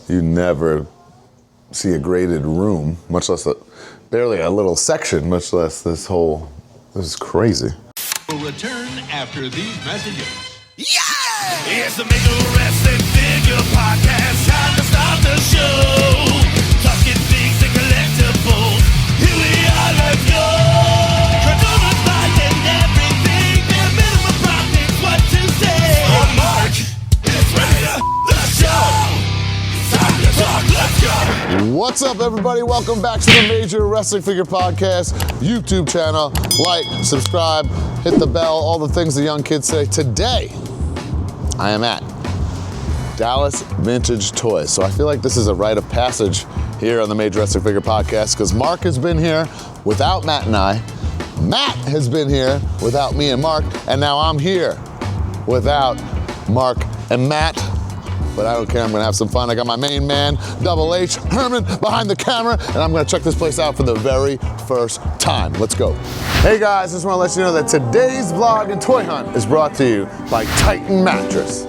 you never see a graded room, much less barely a little section, much less this is crazy. We'll return after these messages. Yeah! It's the Major Wrestling Figure Podcast. Time to start the show. Talking things and collectibles. Here we are, let's go. Controllers buying everything. Their minimum profits, what to say. On Mark, it's ready to the show. Time to talk, let's go. What's up, everybody? Welcome back to the Major Wrestling Figure Podcast YouTube channel. Like, subscribe, hit the bell, all the things the young kids say. Today, I am at Dallas Vintage Toys. So I feel like this is a rite of passage here on the Major Wrestling Figure Podcast because Mark has been here without Matt and I. Matt has been here without me and Mark. And now I'm here without Mark and Matt. But I don't care, I'm gonna have some fun. I got my main man, Double H, Herman, behind the camera, and I'm gonna check this place out for the very first time. Let's go. Hey guys, just wanna let you know that today's vlog and toy hunt is brought to you by Titan Mattress.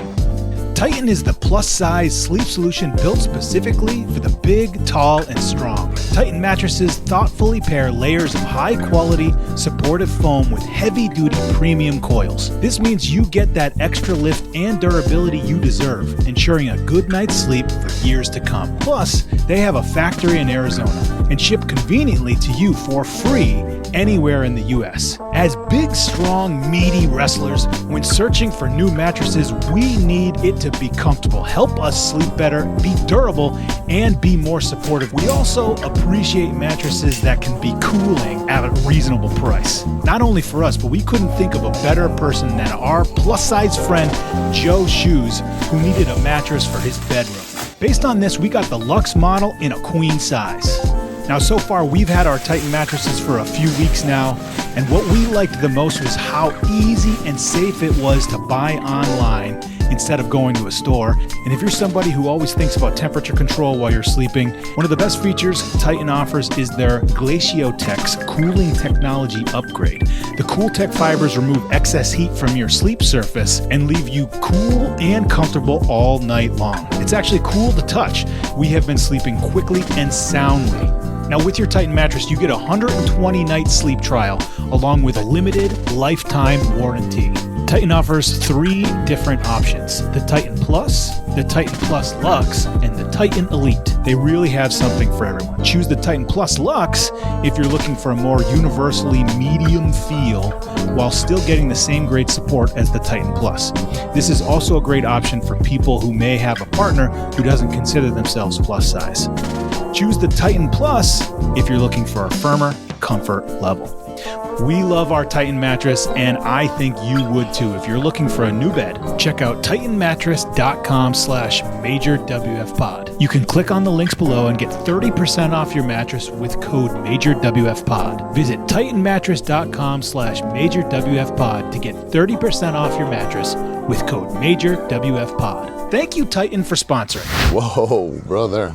Titan is the plus-size sleep solution built specifically for the big, tall, and strong. Titan mattresses thoughtfully pair layers of high-quality, supportive foam with heavy-duty premium coils. This means you get that extra lift and durability you deserve, ensuring a good night's sleep for years to come. Plus, they have a factory in Arizona and ship conveniently to you for free anywhere in the U.S. As big, strong, meaty wrestlers, when searching for new mattresses, we need it to be comfortable, help us sleep better, be durable, and be more supportive. We also appreciate mattresses that can be cooling at a reasonable price. Not only for us, but we couldn't think of a better person than our plus-size friend, Joe Shoes, who needed a mattress for his bedroom. Based on this, we got the Luxe model in a queen size. Now, so far, we've had our Titan mattresses for a few weeks now, and what we liked the most was how easy and safe it was to buy online instead of going to a store. And if you're somebody who always thinks about temperature control while you're sleeping, one of the best features Titan offers is their Glaciotex cooling technology upgrade. The CoolTech fibers remove excess heat from your sleep surface and leave you cool and comfortable all night long. It's actually cool to touch. We have been sleeping quickly and soundly. Now, with your Titan mattress, you get a 120-night sleep trial along with a limited lifetime warranty. Titan offers 3 different options: the Titan Plus, the Titan Plus Luxe, and the Titan Elite. They really have something for everyone. Choose the Titan Plus Luxe if you're looking for a more universally medium feel while still getting the same great support as the Titan Plus. This is also a great option for people who may have a partner who doesn't consider themselves plus size. Choose the Titan Plus if you're looking for a firmer comfort level. We love our Titan mattress, and I think you would too. If you're looking for a new bed, check out titanmattress.com/MajorWFPod. You can click on the links below and get 30% off your mattress with code MajorWFPod. Visit titanmattress.com/MajorWFPod to get 30% off your mattress with code MajorWFPod. Thank you, Titan, for sponsoring. Whoa, brother.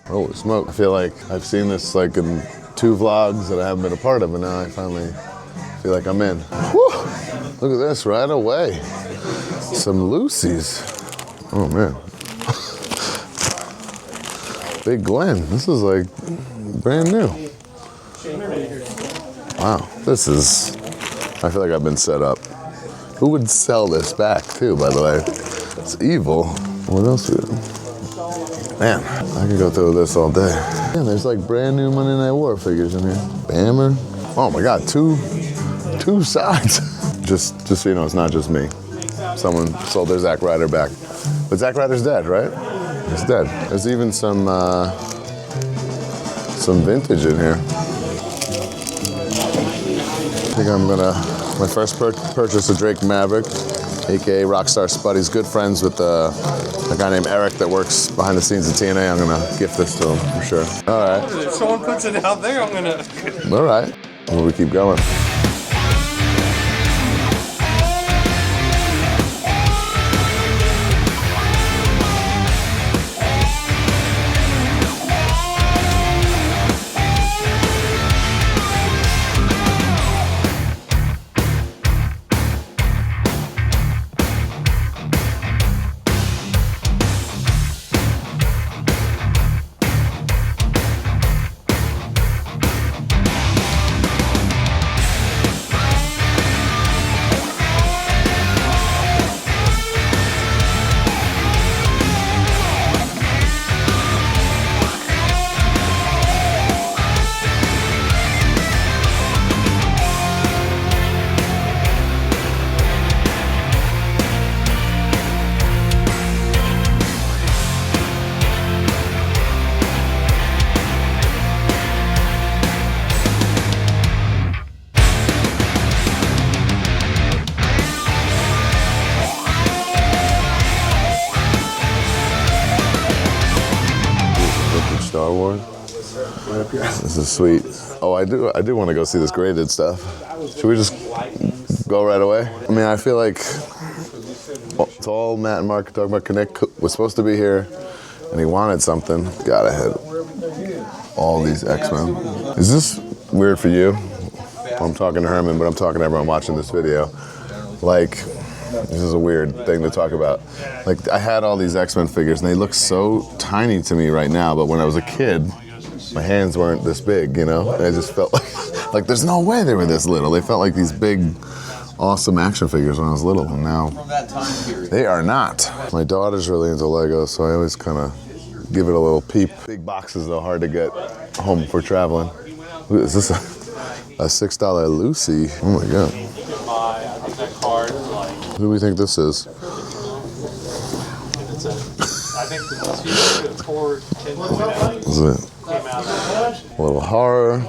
Holy smoke. I feel like I've seen this like in 2 vlogs that I haven't been a part of, and now I finally feel like I'm in. Whew! Look at this right away. Some Lucy's. Oh man. Big Gwen. This is like brand new. Wow. This is, I feel like I've been set up. Who would sell this back too, by the way? It's evil. What else is it? Man, I could go through this all day. Yeah, there's like brand new Monday Night War figures in here. Bammer. Oh my God, two sides. just so you know, it's not just me. Someone sold their Zack Ryder back. But Zack Ryder's dead, right? He's dead. There's even some vintage in here. I think I'm gonna, my first purchase of Drake Maverick, aka Rockstar Spuddy's good friends with a guy named Eric that works behind the scenes at TNA. I'm gonna gift this to him for sure. All right. If someone puts it out there, I'm gonna. All right. Well, we keep going. Star Wars. This is sweet. Oh, I do want to go see this graded stuff. Should we just go right away? I mean, I feel like it's all Matt and Mark talking about. Connect was supposed to be here, and he wanted something. Gotta hit all these X-Men. Is this weird for you? Well, I'm talking to Herman, but I'm talking to everyone watching this video. Like, this is a weird thing to talk about. Like, I had all these X-Men figures, and they look so tiny to me right now, but when I was a kid, my hands weren't this big, you know? And I just felt like there's no way they were this little. They felt like these big, awesome action figures when I was little, and now they are not. My daughter's really into Legos, so I always kind of give it a little peep. Big boxes, though, hard to get home for traveling. Is this a $6 Lucy? Oh my God. Who do we think this is? Is it a little horror?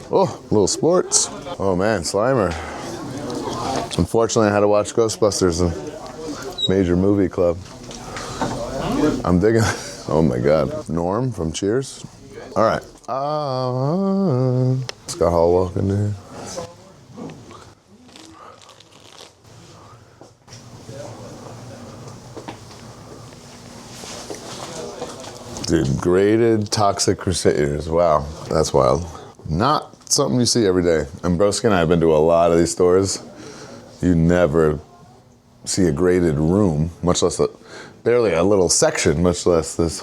Oh, a little sports. Oh man, Slimer. Unfortunately, I had to watch Ghostbusters, a major movie club. I'm digging. Oh my God. Norm from Cheers. All right. Scott Hall walking there. Dude, graded Toxic Crusaders. Wow, that's wild. Not something you see every day. And Broski and I have been to a lot of these stores. You never see a graded room, much less barely a little section, much less this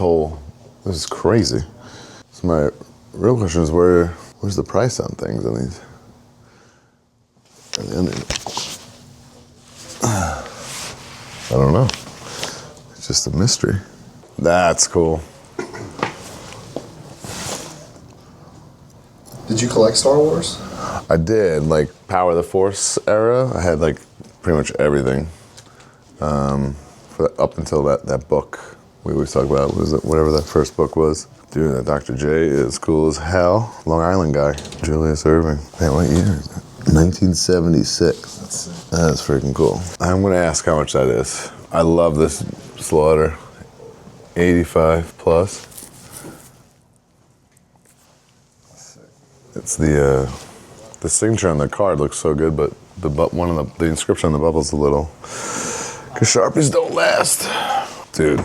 is crazy. So my real question is where's the price on things on these? I don't know. It's just a mystery. That's cool. Did you collect Star Wars? I did, like Power of the Force era. I had like pretty much everything. Up until that book we always talk about, whatever that first book was. Dude, that Dr. J is cool as hell. Long Island guy, Julius Erving. Man, what year is that? 1976. That's freaking cool. I'm gonna ask how much that is. I love this Slaughter. 85 plus. It's the signature on the card looks so good, but the inscription on the bubble's a little. Cause Sharpies don't last, dude.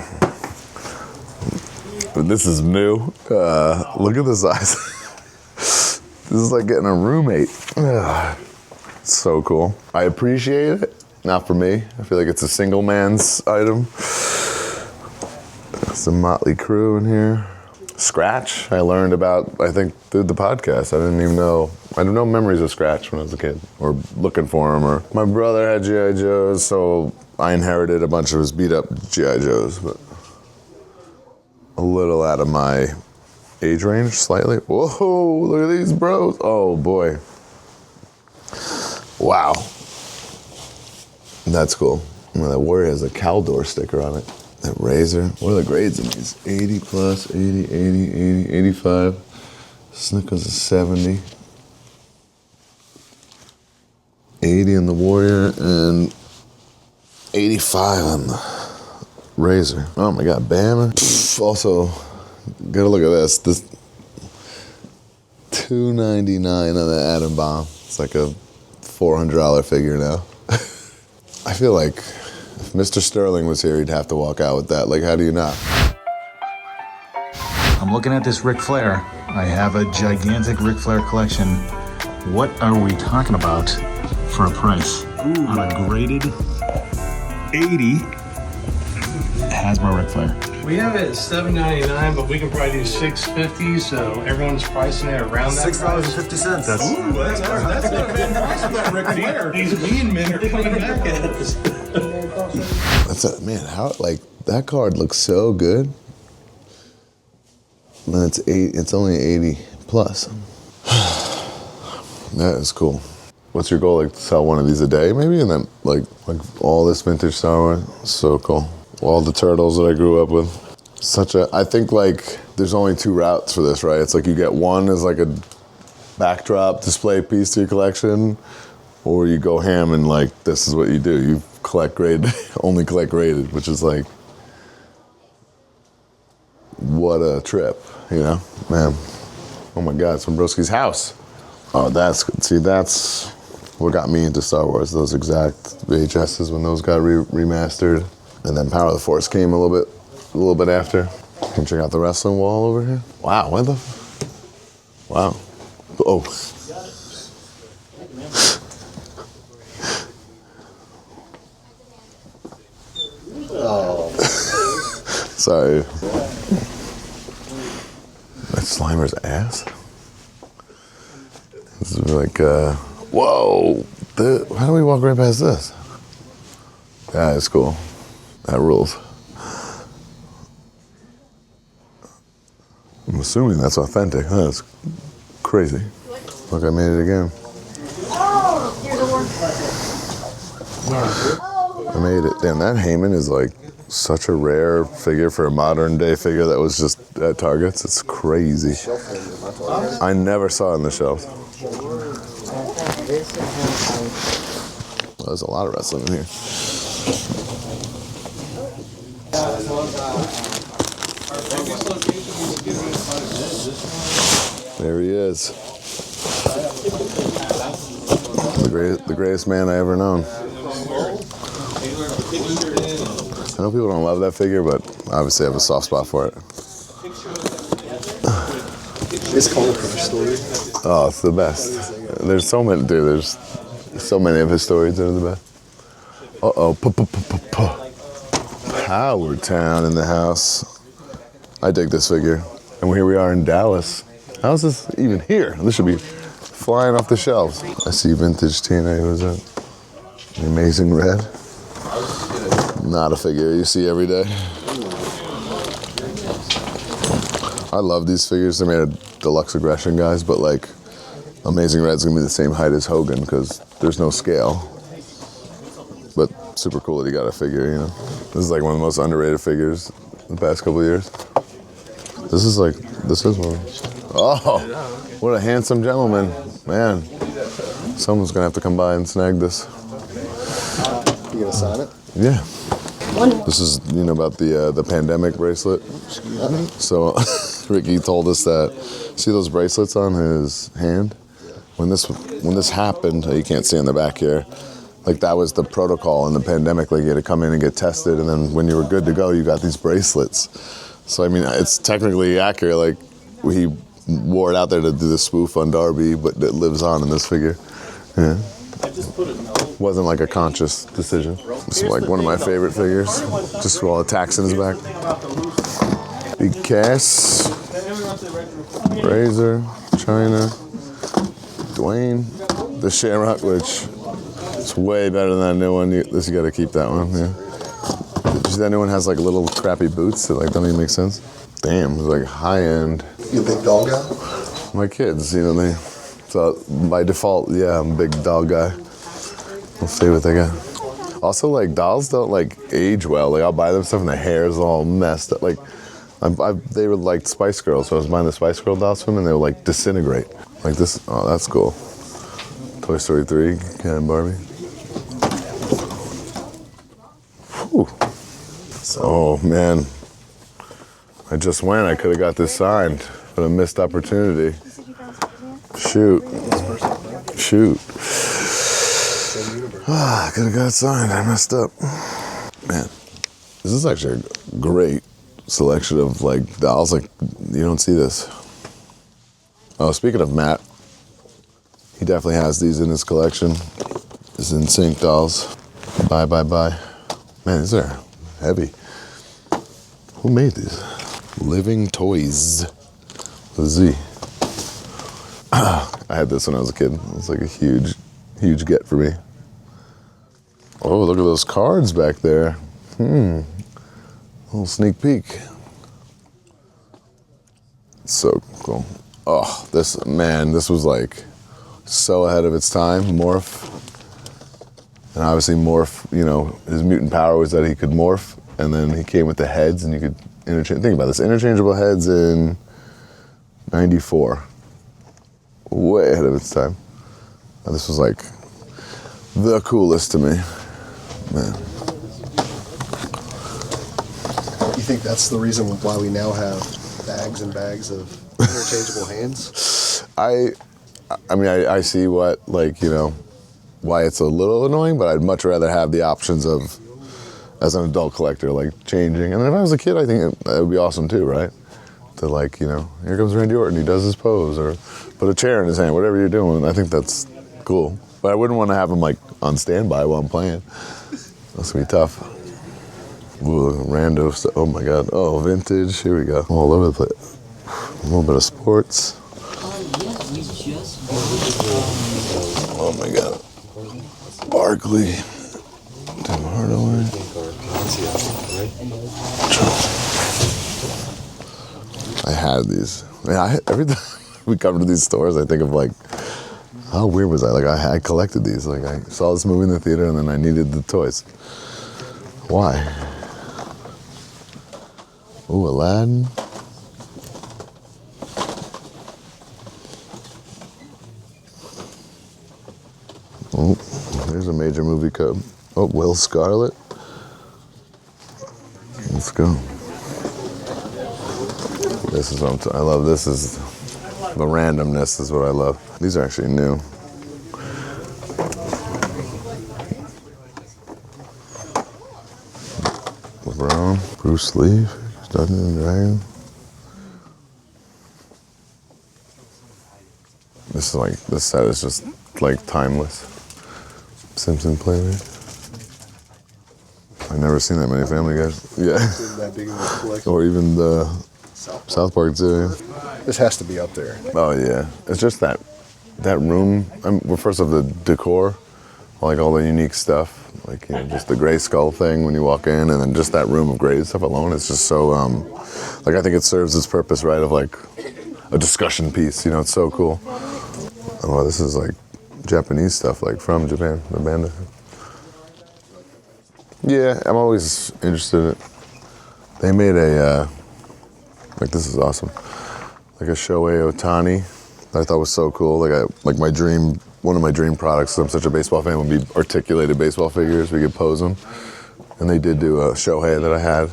This is new. Look at the size. This is like getting a roommate. So cool. I appreciate it. Not for me. I feel like it's a single man's item. Some Motley Crue in here. Scratch, I learned about, I think, through the podcast. I didn't even know. I had no memories of Scratch when I was a kid, or looking for him. Or my brother had G.I. Joes, so I inherited a bunch of his beat-up G.I. Joes, but a little out of my age range, slightly. Whoa, look at these bros. Oh, boy. Wow. That's cool. Well, that Warrior has a Caldor sticker on it. That Razor. What are the grades in these? 80 plus, 80, 80, 80, 85. Snickers is 70. 80 on the Warrior and 85 on the Razor. Oh my God, Banner. Also, gotta look at this. This $299 on the Atom Bomb. It's like a $400 figure now. I feel like if Mr. Sterling was here, he'd have to walk out with that. Like, how do you not? I'm looking at this Ric Flair. I have a gigantic Ric Flair collection. What are we talking about for a price? Ooh. On a graded 80 Hasbro Ric Flair. We have it at $7.99, but we can probably do $6.50, so everyone's pricing it around that $6.50. That's a good price for that Ric Flair. These mean men are coming back at us. Man, how, like, that card looks so good. And it's only 80 plus. That is cool. What's your goal, like, to sell one of these a day, maybe? And then, like all this vintage Star Wars, so cool. All the turtles that I grew up with. I think, like, there's only two routes for this, right? It's like you get one as, like, a backdrop display piece to your collection, or you go ham and, like, this is what you do. You collect graded, only collect graded, which is, like, what a trip. you know, man. Oh my God, it's from Broski's house. Oh, that's what got me into Star Wars. Those exact VHSs when those got remastered, and then Power of the Force came a little bit after. You can check out the wrestling wall over here. Wow, what the? Wow. Oh. Sorry. That's Slimer's ass? This is like, whoa! How do we walk right past this? That is cool. That rules. I'm assuming that's authentic. That's crazy. Look, I made it again. I made it. Damn, that Heyman is like such a rare figure for a modern day figure that was just at Targets. It's crazy. I never saw it on the shelf. Well, there's a lot of wrestling in here. There he is. The greatest man I ever known. I know people don't love that figure, but obviously I have a soft spot for it. His Color Crush story. Oh, it's the best. There's so many, dude. There's so many of his stories that are the best. Power Town in the house. I dig this figure. And here we are in Dallas. How is this even here? This should be flying off the shelves. I see vintage TNA. Who's that? The Amazing Red. Not a figure you see every day. I love these figures. They're made of deluxe aggression guys, but like Amazing Red's gonna be the same height as Hogan because there's no scale. But super cool that he got a figure, you know. This is like one of the most underrated figures the past couple of years. This is one. Oh, what a handsome gentleman. Man, someone's gonna have to come by and snag this. You gonna sign it? Yeah. This is, about the pandemic bracelet. So Ricky told us that, see those bracelets on his hand? When this happened, you can't see on the back here, like that was the protocol in the pandemic, like you had to come in and get tested, and then when you were good to go, you got these bracelets. So I mean, it's technically accurate, like he wore it out there to do the spoof on Darby, but it lives on in this figure. Yeah. Wasn't like a conscious decision. It's like one of my favorite figures. Just with all the tax in his back. Big Cass, Razor, China, Dwayne, the Shamrock, which is way better than that new one. You gotta keep that one, yeah. Did you see that new one has like little crappy boots that like don't even make sense? Damn, it's like high end. You a big doll guy? My kids, so by default, yeah, I'm a big doll guy. We'll see what they got. Also, like, dolls don't, like, age well. Like, I'll buy them stuff and the hair's all messed up. Like, they were like Spice Girls, so I was buying the Spice Girl dolls from them and they would, like, disintegrate. Like this, oh, that's cool. Toy Story 3, Ken and Barbie. Whew. Oh, man. I just went. I could have got this signed, but a missed opportunity. Shoot. I could have got it signed. I messed up. Man, this is actually a great selection of like dolls. Like, you don't see this. Oh, speaking of Matt, he definitely has these in his collection. His NSYNC dolls. Bye. Man, these are heavy. Who made these? Living Toys. With a Z. I had this when I was a kid. It was like a huge get for me. Oh, look at those cards back there. A little sneak peek. So cool. Oh, this was like so ahead of its time. Morph. And obviously Morph, his mutant power was that he could morph, and then he came with the heads and you could interchange. Think about this, interchangeable heads in 94. Way ahead of its time. And this was like the coolest to me. Man. You think that's the reason why we now have bags and bags of interchangeable hands. I mean, I see what, like, you know, why it's a little annoying, but I'd much rather have the options of, as an adult collector, like changing. And if I was a kid, I think it would be awesome too, right? To, like, you know, here comes Randy Orton, he does his pose, or put a chair in his hand, whatever you're doing. I think that's cool. But I wouldn't want to have him, like, on standby while I'm playing. That's gonna be tough. Ooh, rando stuff. Oh my God. Oh, vintage. Here we go. All over the place. A little bit of sports. Oh my God. Barkley. Tim Hardaway. I had these. Man, every time we come to these stores, I think of, like, how weird was I? Like, I collected these. Like, I saw this movie in the theater and then I needed the toys. Why? Ooh, Aladdin. Oh, there's a major movie cup. Oh, Will Scarlet. Let's go. This is what I love. This is the randomness is what I love. These are actually new. LeBron, Bruce Lee, Dungeons and Dragons. This set is just like timeless. Simpson playlist. I've never seen that many Family Guys. Yeah. That big of a collection. Or even the South Park too. This has to be up there. Oh yeah, it's just that room. Well, first of the decor, like all the unique stuff, like, you know, just the gray skull thing when you walk in, and then just that room of gray stuff alone. It's just so like, I think it serves its purpose, right? Of like a discussion piece. You know, it's so cool. Oh, this is like Japanese stuff, like from Japan, the banda. Yeah, I'm always interested in it. They made a like, this is awesome. Like a Shohei Ohtani that I thought was so cool. One of my dream products, 'cause I'm such a baseball fan, would be articulated baseball figures. We could pose them. And they did do a Shohei that I had.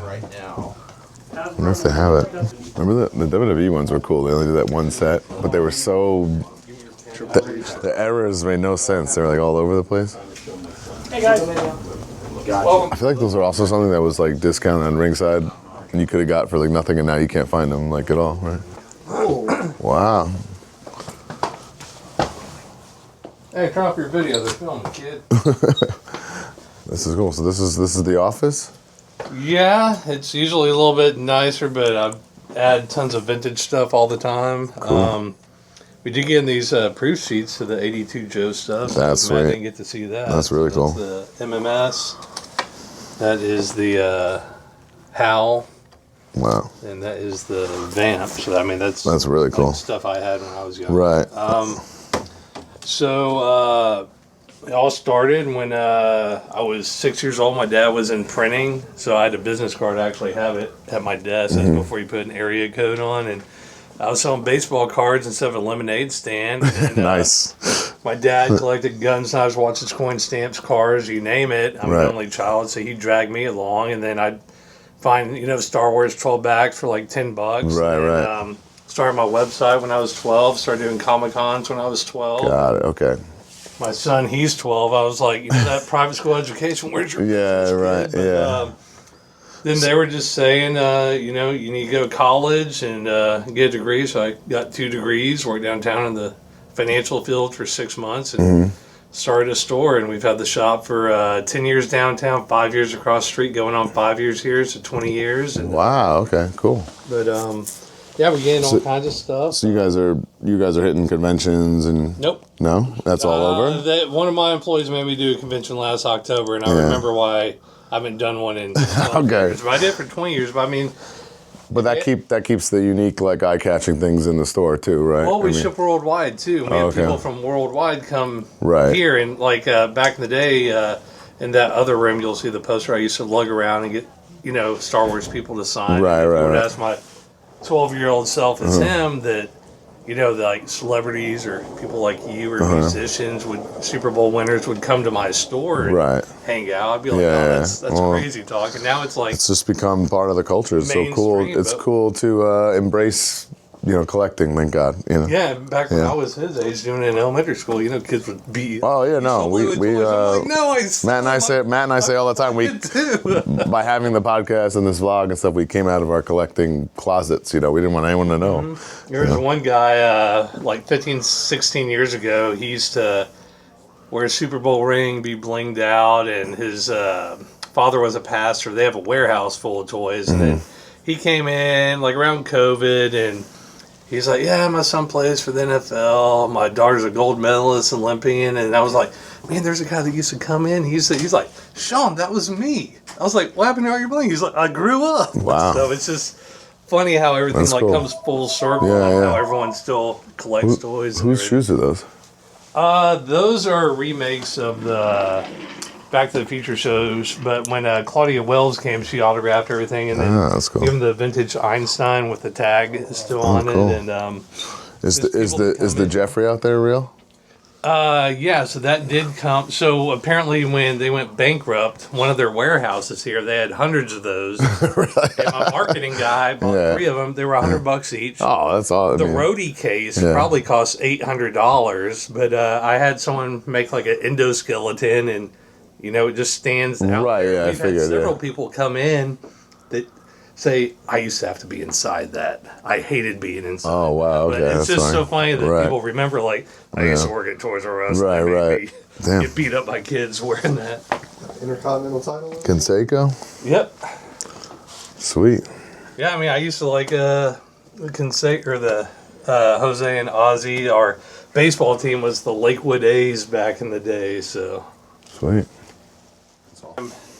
I wonder if they have it. Remember the WWE ones were cool. They only did that one set, but they were so, the errors made no sense. They were like all over the place. Hey guys. I feel like those are also something that was like discounted on Ringside, and you could have got for like nothing, and now you can't find them like at all, right? Wow. Hey, turn off your video. They're filming, kid. This is cool. So this is the office? Yeah, it's usually a little bit nicer, but I add tons of vintage stuff all the time. Cool. We did get in these proof sheets to the 82 Joe stuff. That's sweet. I sweet. didn't get to see that. That's really cool. That's the MMS. That is the Howl. Wow. And that is the Vamp. So, I mean, that's really cool. Like stuff I had when I was young. Right. So it all started when I was 6 years old. My dad was in printing, so I had a business card. I actually have it at my desk. That's before you put an area code on. And I was selling baseball cards instead of a lemonade stand. And, Nice. My dad collected guns, knives, watches, coins, stamps, cars, you name it. I'm Right. an only child, so he'd drag me along, and then I'd find, Star Wars 12 backs for like $10. Right. Started my website when I was 12. Started doing Comic Cons when I was 12. Got it. Okay. My son, he's 12. I was like, that private school education, where's your Yeah, business, right, kid? But, yeah. then they were just saying, you need to go to college and get a degree. So I got 2 degrees, worked downtown in the financial field for 6 months, and started a store. And we've had the shop for 10 years downtown, 5 years across the street, going on 5 years here, so 20 years. And, Wow. Okay. Cool. But yeah, we're getting all kinds of stuff. So you guys are hitting conventions and Nope. no, that's all over. One of my employees made me do a convention last October, and I remember why I haven't done one in 12 years. But I did it for 20 years. But I mean, But that keeps the unique, like, eye-catching things in the store too, right? well, we ship worldwide too. We have people from worldwide come here, and like back in the day, in that other room, you'll see the poster. I used to lug around and get Star Wars people to sign. Right. That's my 12-year-old self. It's him that like celebrities or people like you or musicians Super Bowl winners would come to my store and hang out. I'd be like, that's crazy talk. And now it's like it's just become part of the culture. It's so cool. It's cool to embrace. Collecting, thank God. Yeah, back when I was his age, doing it in elementary school, kids would beat. Oh yeah, no, we Matt and I say all the time, we by having the podcast and this vlog and stuff, we came out of our collecting closets. We didn't want anyone to know. There was one guy like 15, 16 years ago. He used to wear a Super Bowl ring, be blinged out, and his father was a pastor. They have a warehouse full of toys, and then he came in like around COVID and. He's like, yeah, my son plays for the NFL. My daughter's a gold medalist, Olympian. And I was like, man, there's a guy that used to come in. He's like, Sean, that was me. I was like, what happened to all your bling? He's like, I grew up. Wow. So it's just funny how everything comes full circle. How everyone still collects toys. Whose shoes are those? Those are remakes of the Back to the Future shows, but when Claudia Wells came, she autographed everything, and then that's cool. Even the vintage Einstein with the tag is still on cool. it. And is the Jeffrey out there real? So that did come. So apparently, when they went bankrupt, one of their warehouses here, they had hundreds of those. And my marketing guy bought 3 of them. They were $100 each. Oh, that's all. The roadie case probably cost $800, but I had someone make like an endoskeleton and. It just stands out. Right, there. We've had several people come in that say, I used to have to be inside that. I hated being inside. Oh, wow, okay. But it's just so funny that people remember, like, I used to work at Toys R Us. Right. Damn. Get beat up by kids wearing that. Intercontinental title? Conseco? Yep. Sweet. Yeah, I mean, I used to like the Conseco, or the Jose and Ozzy. Our baseball team was the Lakewood A's back in the day, so. Sweet.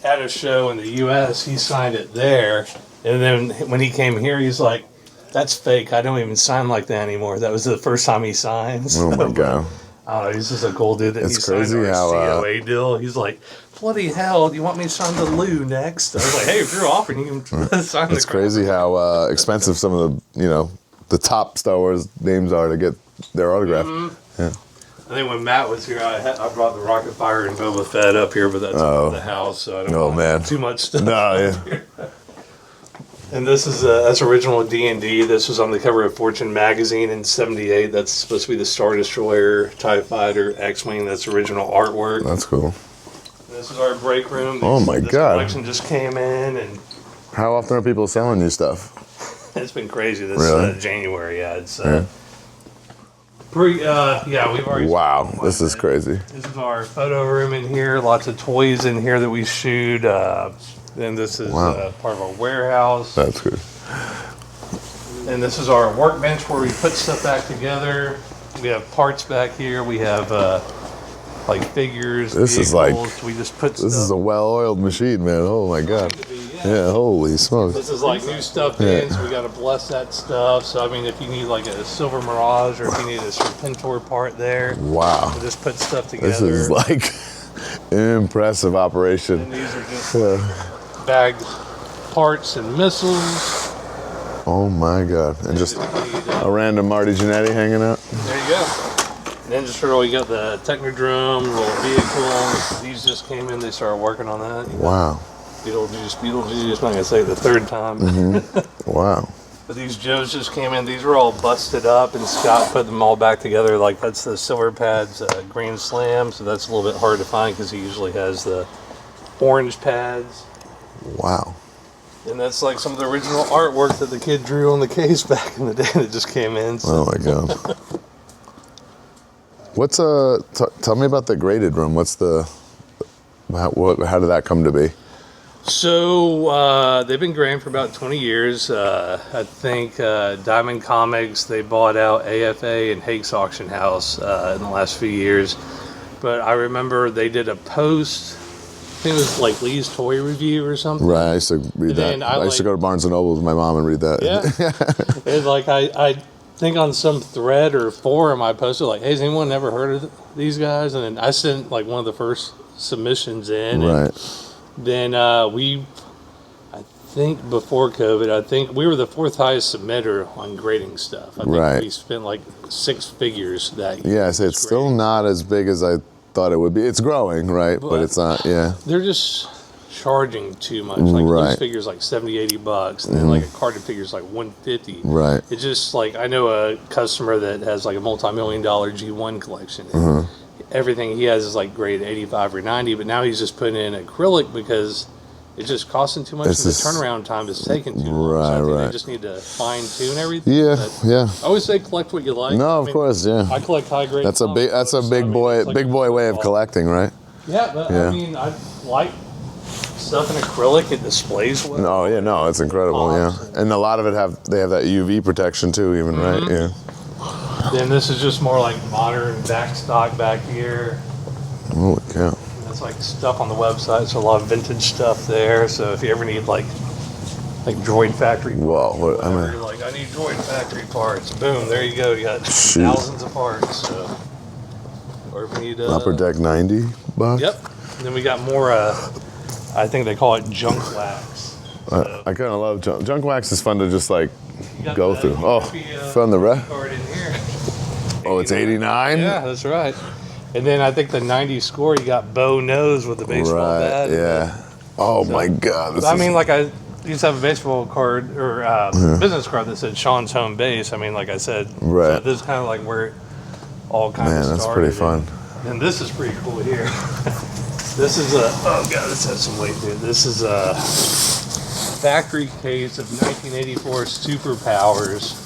At a show in the U.S., he signed it there, and then when he came here, he's like, "That's fake. I don't even sign like that anymore." That was the first time he signed. Oh my God! I don't know. He's just a cool dude. It's crazy how COA deal. He's like, "Bloody hell! Do you want me to sign the Lou next?" I was like, "Hey, if you're offering, you can sign." It's crazy how expensive some of the the top Star Wars names are to get their autograph. Yeah. I think when Matt was here, I brought the Rocket Fire and Boba Fett up here, but that's in the house, so I don't want too much stuff. And this is that's original D&D. This was on the cover of Fortune magazine in '78. That's supposed to be the Star Destroyer, TIE Fighter, X-Wing. That's original artwork. That's cool. This is our break room. This collection just came in, and how often are people selling you stuff? It's been crazy this January. It's we've already. Wow, this is crazy. This is our photo room in here. Lots of toys in here that we shoot. Then this is part of our warehouse. That's good. And this is our workbench where we put stuff back together. We have parts back here. We have like figures. This vehicles. Is like we just put. This is a well-oiled machine, man. Oh my God. Yeah, holy smokes. This is like new stuff in, so we got to bless that stuff. So, I mean, if you need like a Silver Mirage or if you need a Serpentor part there, wow. We'll just put stuff together. This is like an impressive operation. And these are just bagged parts and missiles. Oh my God. And just a random Marty Jannetty hanging out. There you go. And then just sort of we got the Technodrome, little vehicle. These just came in, they started working on that. Wow. Beetlejuice, I'm not going to say it the third time. Wow. But these Joes just came in. These were all busted up, and Scott put them all back together. Like, that's the Silver Pads Grand Slam, so that's a little bit hard to find because he usually has the orange pads. Wow. And that's like some of the original artwork that the kid drew on the case back in the day that just came in. So. Oh, my God. What's tell me about the graded room. What's how did that come to be? So they've been grading for about 20 years. I think Diamond Comics, they bought out AFA and Hake's Auction House in the last few years. But I remember they did a post, I think it was like Lee's Toy Review or something. Right, I used to read that. I used to go to Barnes & Noble with my mom and read that. Yeah. And like I think on some thread or forum I posted like, hey, has anyone ever heard of these guys? And then I sent like one of the first submissions in. Right. Then I think before COVID, I think we were the 4th highest submitter on grading stuff. I think Right. we spent like 6 figures that year. Yeah, I say it's still not as big as I thought it would be. It's growing, right? But it's not, yeah. They're just charging too much. Like Right. those figures like $70, and then like a carded figure is like $150. Right. It's just like I know a customer that has like a multi-million-dollar G1 collection. Everything he has is like graded 85 or 90, but now he's just putting in acrylic because it's just costing too much, and the turnaround time is taking too long. So I think they just need to fine tune everything. Yeah, But yeah. I always say collect what you like. No, I of mean, course, yeah. I collect high grade. That's a big it's big boy way of collecting, right? Yeah, but Yeah. I mean, I like stuff in acrylic. It displays well. Oh yeah, no, it's incredible, yeah. And a lot of it they have that UV protection too, even, right? Yeah. Then this is just more like modern backstock back here. Holy cow. That's like stuff on the website, so a lot of vintage stuff there. So if you ever need like Droid Factory parts, Whoa, what- I whatever, mean- you're like, I need Droid Factory parts. Boom, there you go. You got Shoot. thousands of parts. So. Or if you need Upper Deck 90 box. Yep. And then we got more. I think they call it junk wax. I kind of love junk wax. Is fun to just like You got go the through. Oh, happy, from the rest. card in here. Oh, it's 89. Yeah, that's right. And then I think the 90 score, you got Bo Nose with the baseball bat. Right. Yeah. Oh my God. I mean, like I used to have a baseball card or business card that said Sean's home base. I mean, like I said, Right. So this is kind of like where it all kind Man, of that's started. pretty fun. And this is pretty cool here. This is a, oh God, this has some weight to it. This is a factory case of 1984 Superpowers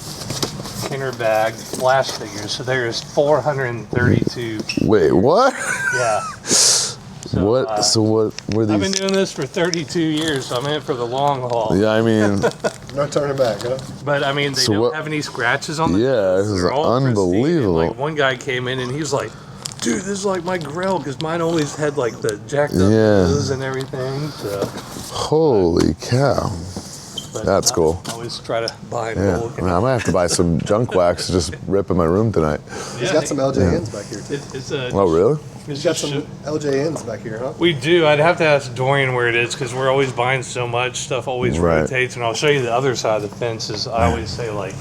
Kenner bag flash figures. So there's 432. Wait, what? Yeah. So, What? So what were I've been these? doing this for 32 years, so I'm in it for the long haul. Yeah, I mean, No turning back, huh? But I mean, they So don't what- have any scratches on them. Yeah, this is They're all pristine. And, unbelievable. like one guy came in and he was like, "Dude, this is like my grill because mine always had like the jacked up Yeah. nose and everything." So, holy cow. but That's cool. I always try to buy Yeah, bulk. I, mean, I might have to buy some junk wax to just rip in my room tonight. He's got some LJNs back here, too. It's a. Oh, really? It's He's got just some LJNs back here, huh? We do. I'd have to ask Dorian where it is because we're always buying so much. Stuff always Right. rotates, and I'll show you the other side of the fence. Is I always say like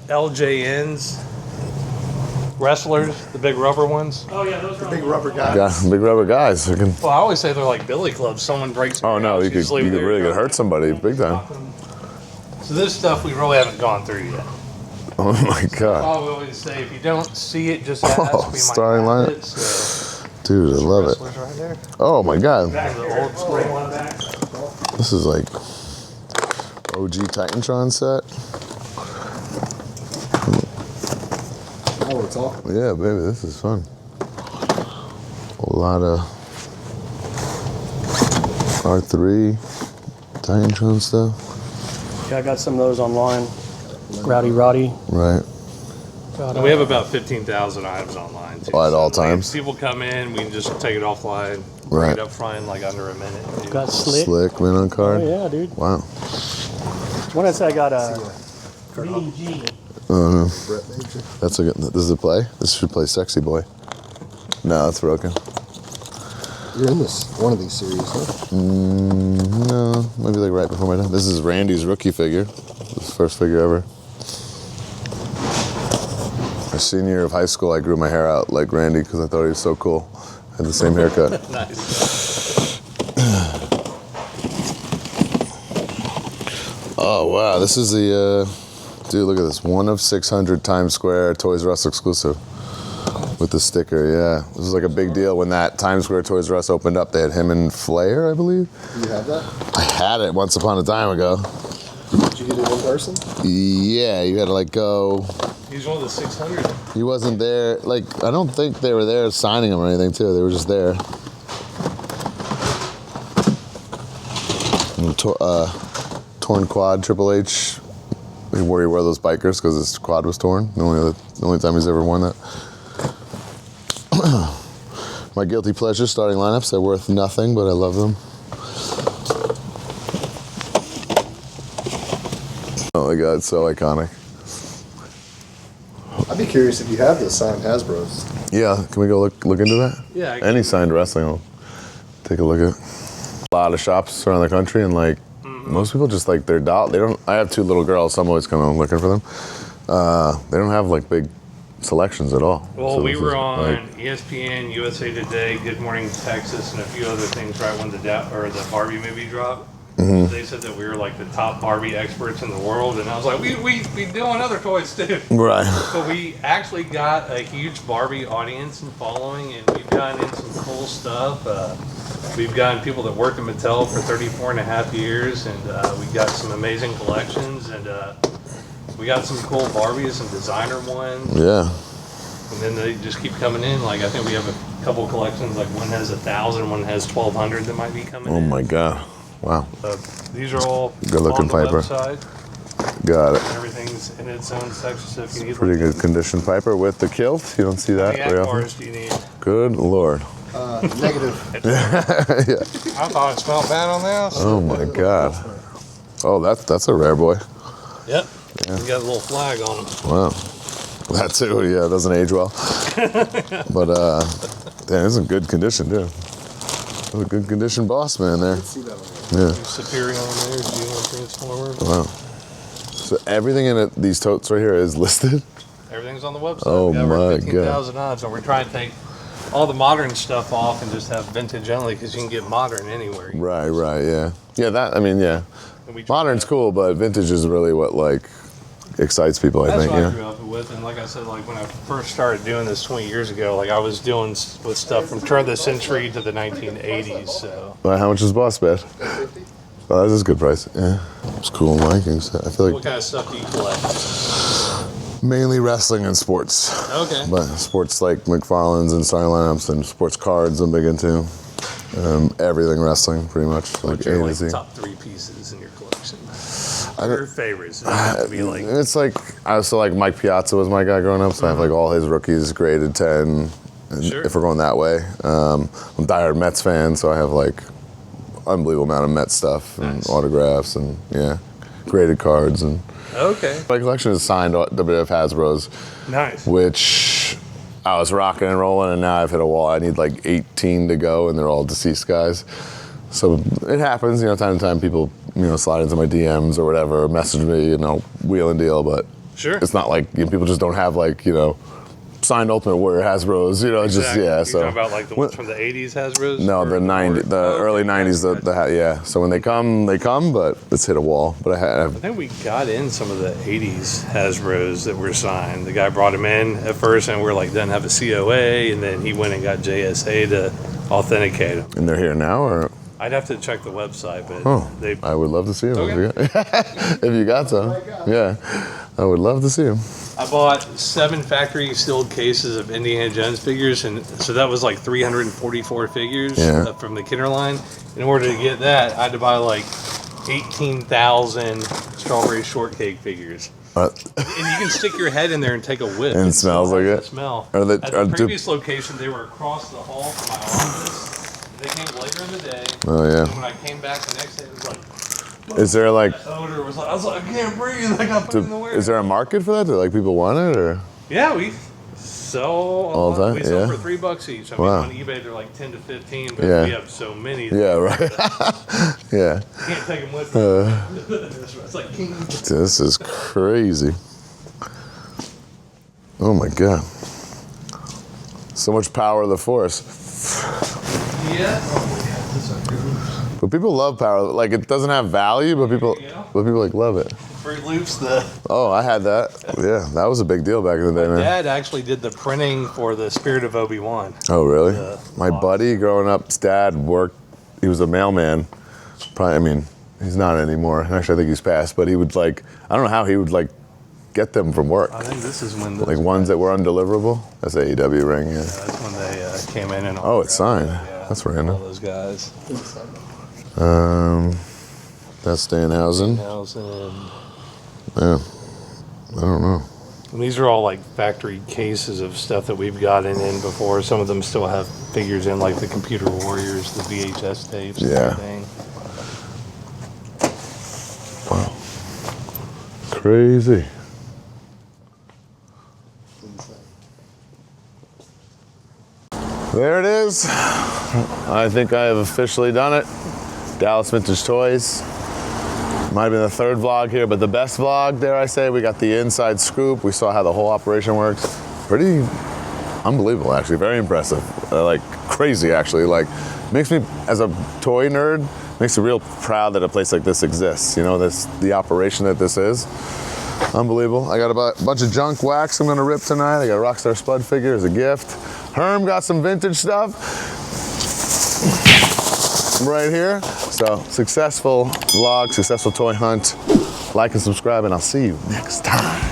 LJNs, wrestlers, the big rubber ones. Oh yeah, those are Big rubber guy. Got big rubber guys. Who can, Well, I always say they're like billy clubs. Someone breaks. oh your no, house, you could just leave it there, really you could go. hurt somebody big time. So this stuff we really haven't gone through yet. Oh my God, I always say if you don't see it, just ask. Oh, We starting might have lineup. it. So dude, I love it. wrestlers right there. Oh my God, The old school one back. this is like OG Titantron set. Oh, it's all. Yeah, baby, this is fun. A lot of R3 Titantron stuff. Yeah, I got some of those online. Rowdy Roddy. Right. Got, And we have about 15,000 items online too. Oh, at all So, like, times? if people come in, we can just take it offline, bring Right. it up front in like under a minute. got Slick. Slick win on Oh card. yeah, dude. Wow. One I said I got a Mean Gene. Oh no. Brett Major. That's a good. This is a play. This should play Sexy Boy. No, that's broken. You're in this one of these series, huh? No, maybe like right before my time. This is Randy's rookie figure. His first figure ever. My senior year of high school, I grew my hair out like Randy because I thought he was so cool. Had the same haircut. Nice. Oh wow, this is the dude. Look at this, 1 of 600 Times Square Toys R Us exclusive with the sticker. Yeah, this was like a big deal when that Times Square Toys R Us opened up. They had him and Flair, I believe. Do you have that? I had it once upon a time ago. Did you get it in person? Yeah, you had to like go. He's one of the 600. He wasn't there. Like I don't think they were there signing him or anything too. They were just there. And torn quad, Triple H. Where he wore those bikers because his quad was torn. The only time he's ever worn that. My guilty pleasure starting lineups. They're worth nothing, but I love them. Oh my God, so iconic. I'd be curious if you have the signed Hasbro's. Yeah, can we go look into that? Yeah. Any signed wrestling, I'll take a look at. a lot of shops around the country, and like most people just like their doll. They don't. I have 2 little girls, so I'm always kind of looking for them. They don't have like big selections at all. Well, So we this were is, on like, ESPN, USA Today, Good Morning Texas, and a few other things right when the Barbie movie dropped. Mm-hmm. They said that we were like the top Barbie experts in the world, and I was like, we doing other toys too. right. But we actually got a huge Barbie audience and following, and we've gotten in some cool stuff. We've gotten people that worked at Mattel for 34 and a half years, and we got some amazing collections, and we got some cool Barbies and designer ones. Yeah. And then they just keep coming in. Like, I think we have a couple collections, like one has 1,000, one has 1,200 that might be coming in. Oh my God. Wow. These are all Good looking on the Piper. website. Got it. Everything's in its own section, so if you need Pretty good condition Piper with the kilt. You don't see that How many very often. Akbars do you need? Good Lord. Negative. I thought it smelled bad on the outside. Oh my God. Oh, that's a rare boy. Yep. You got a little flag on them. Wow. That too, yeah, it doesn't age well. But damn, it's in good condition too. That's a good condition boss man there. Yeah. Superior on there, G1 Transformer. Wow. So everything in it, these totes right here is listed? Everything's on the website. Oh we got over my 15,000 odds, and we're trying to take all the modern stuff off and just have vintage only, because you can get modern anywhere. Right, yeah. Yeah, that, I mean, yeah. And we try Modern's to- cool, but vintage is really what like excites people, I That's think, what I yeah. grew up with, and like I said, like when I first started doing this 20 years ago, like I was doing with stuff from turn of the century to the 1980s. So Well, how much is boss bed? Oh, that's a good price. Yeah. It's cool Vikings. I feel what like kind of stuff do you collect? mainly wrestling and sports. Okay. But sports like McFarlane's and Star Lamps and sports cards I'm big into. Everything wrestling, pretty much. Like What's A your to like, Z. top 3 pieces in your collection? don't- Your favorites. It doesn't have to be like It's like, I also like Mike Piazza was my guy growing up, so I have like all his rookies graded 10, Sure. if we're going that way. I'm a diehard Mets fan, so I have like unbelievable amount of Mets stuff and Nice. autographs and yeah, graded cards. And okay, my collection is signed WWF Hasbro's, nice. which I was rocking and rolling, and now I've hit a wall. I need like 18 to go, and they're all deceased guys. So it happens, time to time people, slide into my DMs or whatever, message me, wheel and deal, but Sure. it's not like people just don't have like, signed Ultimate Warrior Hasbro's, just, Exactly. yeah. You're So talking about like the ones from the 80s Hasbro's? no, Or the more- early okay, 90s, gotcha. yeah. So when they come, but it's hit a wall. But I I have, think we got in some of the 80s Hasbro's that were signed. The guy brought him in at first, and we're like, doesn't have a COA, and then he went and got JSA to authenticate him. and they're here now, or I'd have to check the website, but oh, they. I would love to see them Okay. if you got some. Yeah, I would love to see them. I bought 7 factory sealed cases of Indiana Jones figures, and so that was like 344 figures Yeah. from the Kinder line. In order to get that, I had to buy like 18,000 strawberry shortcake figures. And you can stick your head in there and take a whiff. And it smells like The it? smell. Are they- At the are the- previous location, they were across the hall from my office. They came later in the day. Oh yeah. And when I came back the next day, it was like, Is there like, the odor was like, I was like, I can't breathe. I got put in the warehouse. is there a market for that? Do like people want it or? Yeah, we sell All the time? We sell Yeah. for $3 each. I Wow. mean, on eBay they're like 10 to 15, but Yeah. we have so many. Yeah, right. Yeah. You can't take them with you. It's like king. This is crazy. Oh my God. So much power of the force. Yeah. But people love power. Like it doesn't have value, but people There you go. like love it. Fruit Loops. The Oh, I had that. Yeah, that was a big deal back in the day, man. dad actually did the printing for the Spirit of Obi-Wan. Oh, really? The My box. buddy growing up's dad worked, he was a mailman. Probably, I mean, he's not anymore. Actually, I think he's passed, but he would like, I don't know how he would like get them from work. I think this is when the, Like ones that were undeliverable. That's the AEW ring, yeah. that's when they came in and Oh, it's signed. Yeah, That's random. all those guys. That's Danhausen. Yeah. I don't know. And these are all like factory cases of stuff that we've gotten in before. Some of them still have figures in, like the Computer Warriors, the VHS tapes, and Yeah. everything. Wow. Crazy. There it is. I think I have officially done it. Dallas Vintage Toys. Might have been the third vlog here, but the best vlog, dare I say. We got the inside scoop. We saw how the whole operation works. Pretty unbelievable, actually. Very impressive. Like crazy, actually. Like makes me, as a toy nerd, makes me real proud that a place like this exists. You know, the operation that this is. Unbelievable. I got a bunch of junk wax I'm gonna rip tonight. I got a Rockstar Spud figure as a gift. Herm got some vintage stuff right here. So successful vlog, successful toy hunt. Like and subscribe, and I'll see you next time.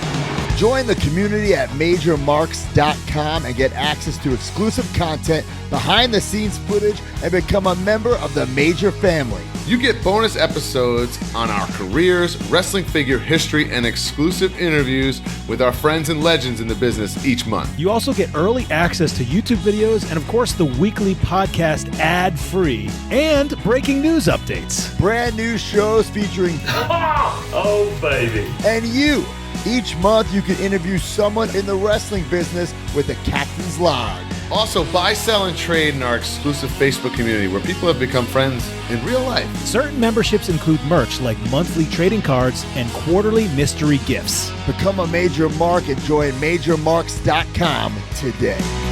Join the community at MajorMarks.com and get access to exclusive content, behind-the-scenes footage, and become a member of the Major family. You get bonus episodes on our careers, wrestling figure history, and exclusive interviews with our friends and legends in the business each month. You also get early access to YouTube videos and, of course, the weekly podcast ad-free and breaking news updates. Brand new shows featuring Oh, baby. and you. Each month, you can interview someone in the wrestling business with the Captain's Log. Also, buy, sell, and trade in our exclusive Facebook community where people have become friends in real life. Certain memberships include merch like monthly trading cards and quarterly mystery gifts. Become a Major Mark and join MajorMarks.com today.